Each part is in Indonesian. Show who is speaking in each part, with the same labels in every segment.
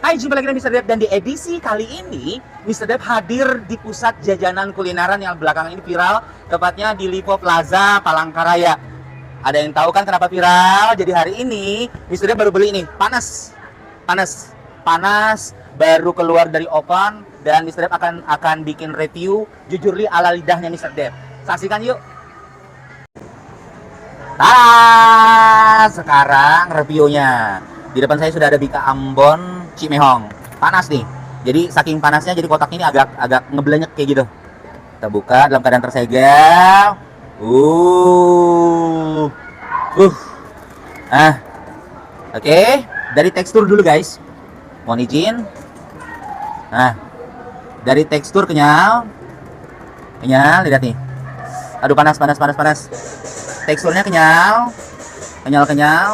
Speaker 1: Hai, jumpa lagi dengan Mr. Dep, dan di edisi kali ini Mr. Dep hadir di pusat jajanan kulineran yang belakangan ini viral, tepatnya di Lipo Plaza, Palangkaraya. Ada yang tahu kan kenapa viral? Jadi hari ini Mr. Dep baru beli nih, panas, baru keluar dari oven, dan Mr. Dep akan bikin review jujurly ala lidahnya Mr. Dep. Saksikan yuk. Sekarang reviewnya. Di depan saya sudah ada Bika Ambon Cimehong. Panas nih. Jadi saking panasnya jadi kotak ini agak ngebelenyek kayak gitu. Kita buka dalam keadaan tersegel. Oke. Dari tekstur dulu guys. Mohon izin. Nah, dari tekstur kenyal, lihat nih. Aduh, panas. Teksturnya kenyal,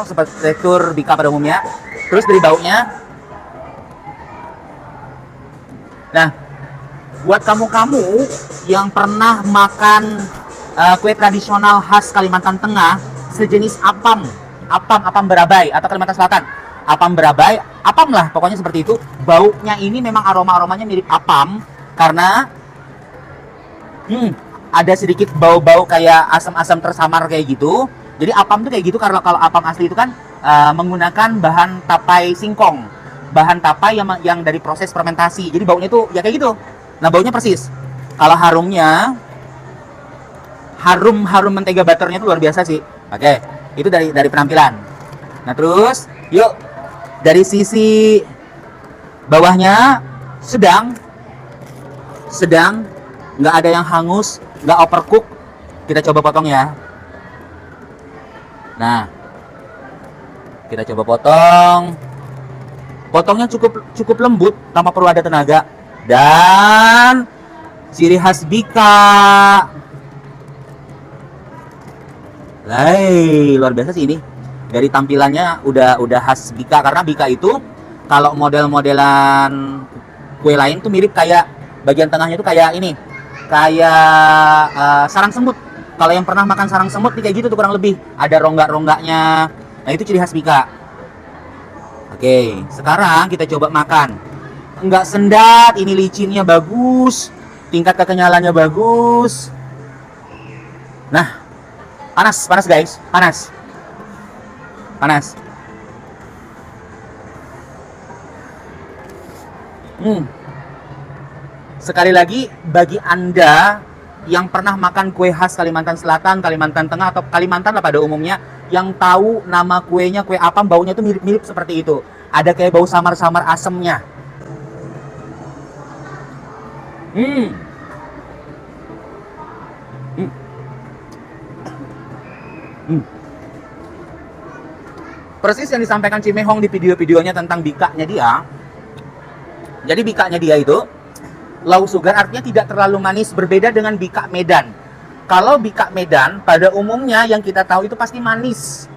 Speaker 1: seperti tekstur Bika pada umumnya. Terus dari baunya, nah, buat kamu yang pernah makan kue tradisional khas Kalimantan Tengah sejenis apam berabai, atau Kalimantan Selatan, apam berabai, apam lah pokoknya seperti itu. Baunya ini memang aromanya mirip apam karena ada sedikit bau-bau kayak asam-asam tersamar kayak gitu. Jadi apam tuh kayak gitu karena kalau apam asli itu kan menggunakan bahan tapai singkong, bahan tapai yang dari proses fermentasi. Jadi baunya tuh ya kayak gitu. Nah, baunya persis. Kalau harumnya, harum mentega butternya tuh luar biasa sih. Oke, itu dari penampilan. Nah, terus yuk dari sisi bawahnya sedang, nggak ada yang hangus, nggak overcook. Kita coba potong ya. Nah, kita coba potong. Potongnya cukup lembut tanpa perlu ada tenaga. Dan ciri khas Bika. Luar biasa sih ini. Dari tampilannya udah khas Bika, karena Bika itu kalau model-modelan kue lain tuh mirip kayak bagian tengahnya tuh kayak ini. Kayak sarang semut. Kalau yang pernah makan sarang semut nih kayak gitu tuh kurang lebih. Ada rongga-rongganya. Nah, itu ciri khas Bika. Oke, sekarang kita coba makan. Enggak sendat, ini licinnya bagus. Tingkat kekenyalannya bagus. Nah, panas guys, panas. Sekali lagi, bagi Anda yang pernah makan kue khas Kalimantan Selatan, Kalimantan Tengah, atau Kalimantan lah pada umumnya, yang tahu nama kuenya, kue apam, baunya tuh mirip-mirip seperti itu. Ada kayak bau samar-samar asemnya. Persis yang disampaikan Cimehong di video-videonya tentang Bikanya dia. Jadi Bikanya dia itu low sugar, artinya tidak terlalu manis, berbeda dengan Bika Medan. Kalau Bika Medan pada umumnya yang kita tahu itu pasti manis.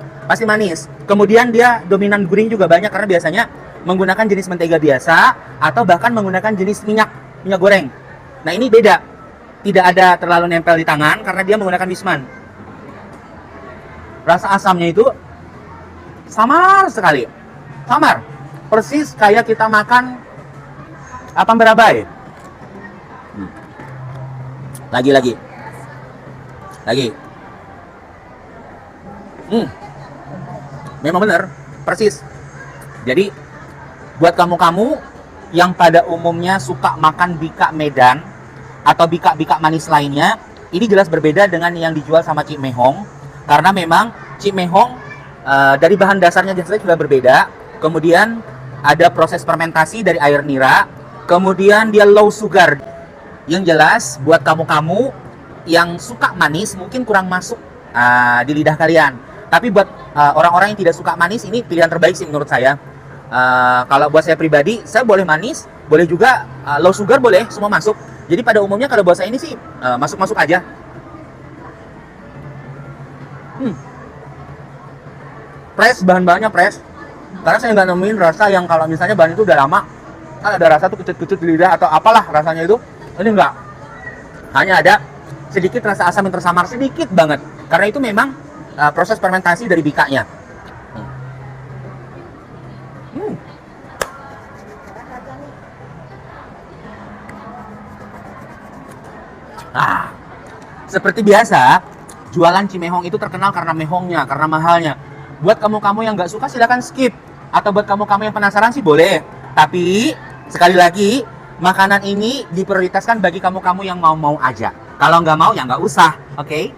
Speaker 1: Kemudian dia dominan gurih juga banyak karena biasanya menggunakan jenis mentega biasa atau bahkan menggunakan jenis minyak goreng. Nah, ini beda. Tidak ada terlalu nempel di tangan karena dia menggunakan Wisman. Rasa asamnya itu samar sekali. Samar. Persis kayak kita makan apam berabai. Lagi. Memang benar, persis. Jadi buat kamu yang pada umumnya suka makan Bika Medan atau Bika manis lainnya, ini jelas berbeda dengan yang dijual sama Cimehong. Karena memang Cimehong dari bahan dasarnya sudah berbeda. Kemudian ada proses fermentasi dari air nira. Kemudian dia low sugar. Yang jelas buat kamu yang suka manis mungkin kurang masuk di lidah kalian. Tapi buat orang-orang yang tidak suka manis, ini pilihan terbaik sih menurut saya. Kalau buat saya pribadi, saya boleh manis, boleh juga low sugar, boleh, semua masuk. Jadi pada umumnya kalau buat saya ini sih masuk-masuk aja. Fresh, bahan-bahannya fresh. Karena saya nggak nemuin rasa yang kalau misalnya bahan itu udah lama, kan ada rasa tuh kecut-kecut di lidah atau apalah rasanya itu. Ini enggak. Hanya ada sedikit rasa asam yang tersamar, sedikit banget. Karena itu memang proses fermentasi dari Bikanya. Nah, seperti biasa, jualan cimehong itu terkenal karena mehongnya, karena mahalnya. Buat kamu-kamu yang nggak suka silahkan skip. Atau buat kamu-kamu yang penasaran sih boleh. Tapi, sekali lagi, makanan ini diprioritaskan bagi kamu-kamu yang mau-mau aja. Kalau nggak mau, ya nggak usah. Oke?